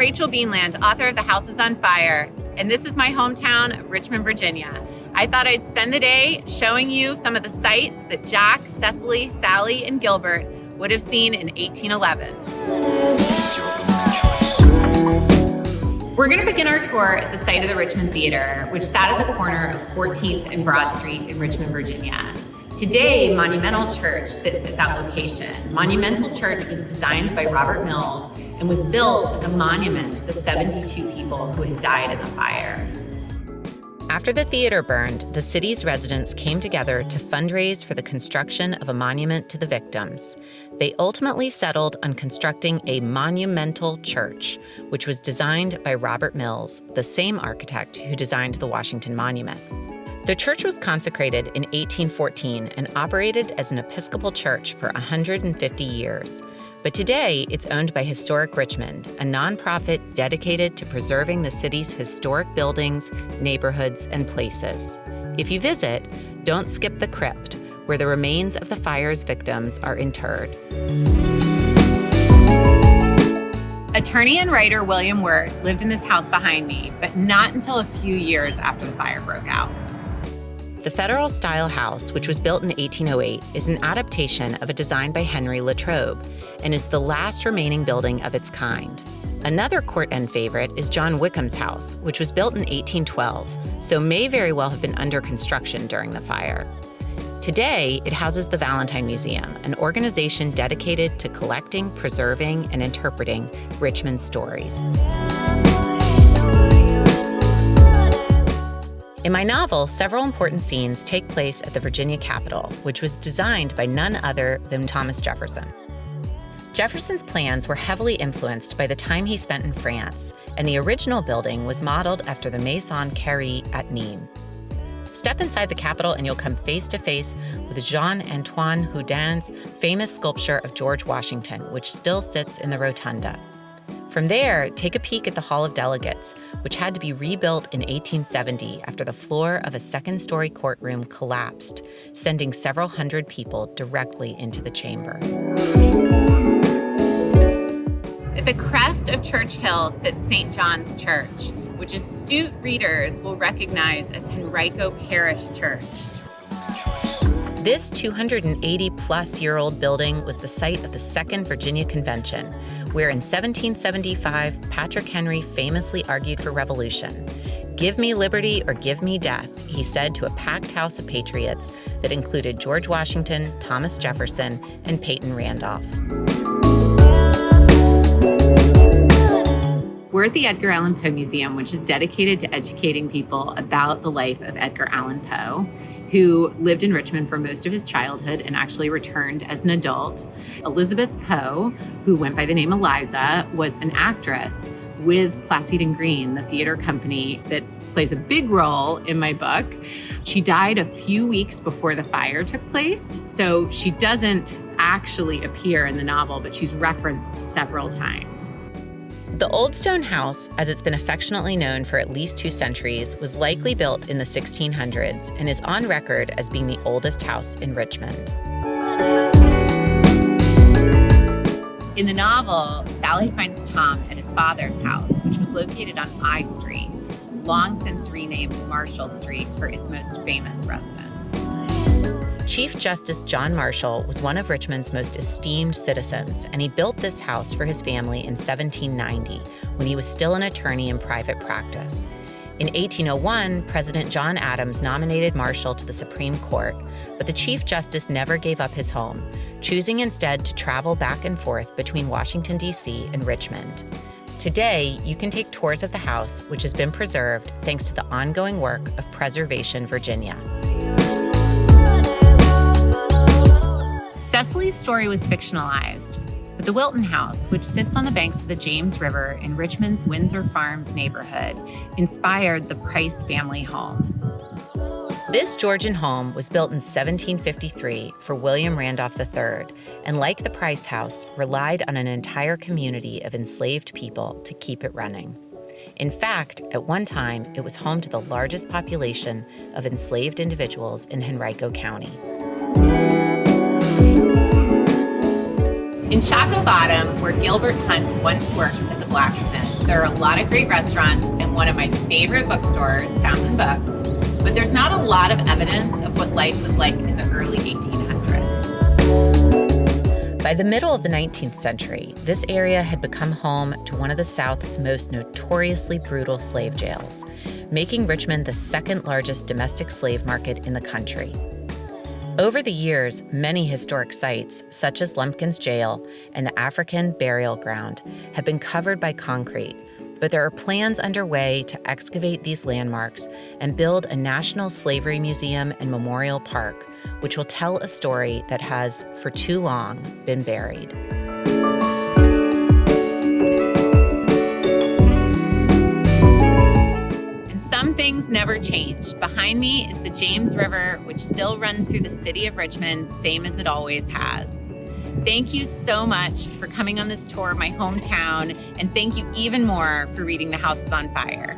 Rachel Beanland, author of The House is on Fire, and this is my hometown of Richmond, Virginia. I thought I'd spend the day showing you some of the sights that Jack, Cecily, Sally, and Gilbert would have seen in 1811. We're going to begin our tour at the site of the Richmond Theater, which sat at the corner of 14th and Broad Street in Richmond, Virginia. Today, Monumental Church sits at that location. Monumental Church was designed by Robert Mills and was built as a monument to the 72 people who had died in the fire. After the theater burned, the city's residents came together to fundraise for the construction of a monument to the victims. They ultimately settled on constructing a monumental church, which was designed by Robert Mills, the same architect who designed the Washington Monument. The church was consecrated in 1814 and operated as an Episcopal church for 150 years. But today, it's owned by Historic Richmond, a nonprofit dedicated to preserving the city's historic buildings, neighborhoods, and places. If you visit, don't skip the crypt, where the remains of the fire's victims are interred. Attorney and writer William Wirt lived in this house behind me, but not until a few years after the fire broke out. The Federal-style house, which was built in 1808, is an adaptation of a design by Henry Latrobe and is the last remaining building of its kind. Another court-end favorite is John Wickham's house, which was built in 1812, so may very well have been under construction during the fire. Today, it houses the Valentine Museum, an organization dedicated to collecting, preserving, and interpreting Richmond stories. In my novel, several important scenes take place at the Virginia Capitol, which was designed by none other than Thomas Jefferson. Jefferson's plans were heavily influenced by the time he spent in France, and the original building was modeled after the Maison Carrée at Nîmes. Step inside the Capitol and you'll come face to face with Jean-Antoine Houdin's famous sculpture of George Washington, which still sits in the rotunda. From there, take a peek at the Hall of Delegates, which had to be rebuilt in 1870 after the floor of a second-story courtroom collapsed, sending several hundred people directly into the chamber. At the crest of Church Hill sits St. John's Church, which astute readers will recognize as Henrico Parish Church. This 280-plus-year-old building was the site of the Second Virginia Convention, where in 1775, Patrick Henry famously argued for revolution. "Give me liberty or give me death," he said to a packed house of patriots that included George Washington, Thomas Jefferson, and Peyton Randolph. We're at the Edgar Allan Poe Museum, which is dedicated to educating people about the life of Edgar Allan Poe, who lived in Richmond for most of his childhood and actually returned as an adult. Elizabeth Poe, who went by the name Eliza, was an actress with Placide and Green, the theater company that plays a big role in my book. She died a few weeks before the fire took place, so she doesn't actually appear in the novel, but she's referenced several times. The Old Stone House, as it's been affectionately known for at least 2 centuries, was likely built in the 1600s and is on record as being the oldest house in Richmond. In the novel, Sally finds Tom at his father's house, which was located on I Street, long since renamed Marshall Street for its most famous resident. Chief Justice John Marshall was one of Richmond's most esteemed citizens, and he built this house for his family in 1790, when he was still an attorney in private practice. In 1801, President John Adams nominated Marshall to the Supreme Court, but the Chief Justice never gave up his home, choosing instead to travel back and forth between Washington, D.C. and Richmond. Today, you can take tours of the house, which has been preserved thanks to the ongoing work of Preservation Virginia. Cecily's story was fictionalized, but the Wilton House, which sits on the banks of the James River in Richmond's Windsor Farms neighborhood, inspired the Price family home. This Georgian home was built in 1753 for William Randolph III, and like the Price House, relied on an entire community of enslaved people to keep it running. In fact, at one time, it was home to the largest population of enslaved individuals in Henrico County. In Shockoe Bottom, where Gilbert Hunt once worked as a blacksmith, There are a lot of great restaurants and one of my favorite bookstores, Fountain Books, but there's not a lot of evidence of what life was like in the early 1800s. By the middle of the 19th century, this area had become home to one of the South's most notoriously brutal slave jails, making Richmond the second largest domestic slave market in the country. Over the years, many historic sites, such as Lumpkin's Jail and the African Burial Ground, have been covered by concrete, but there are plans underway to excavate these landmarks and build a National Slavery Museum and Memorial Park, which will tell a story that has, for too long, been buried. Some things never change. Behind me is the James River, which still runs through the city of Richmond, same as it always has. Thank you so much for coming on this tour of my hometown, and thank you even more for reading The House is on Fire.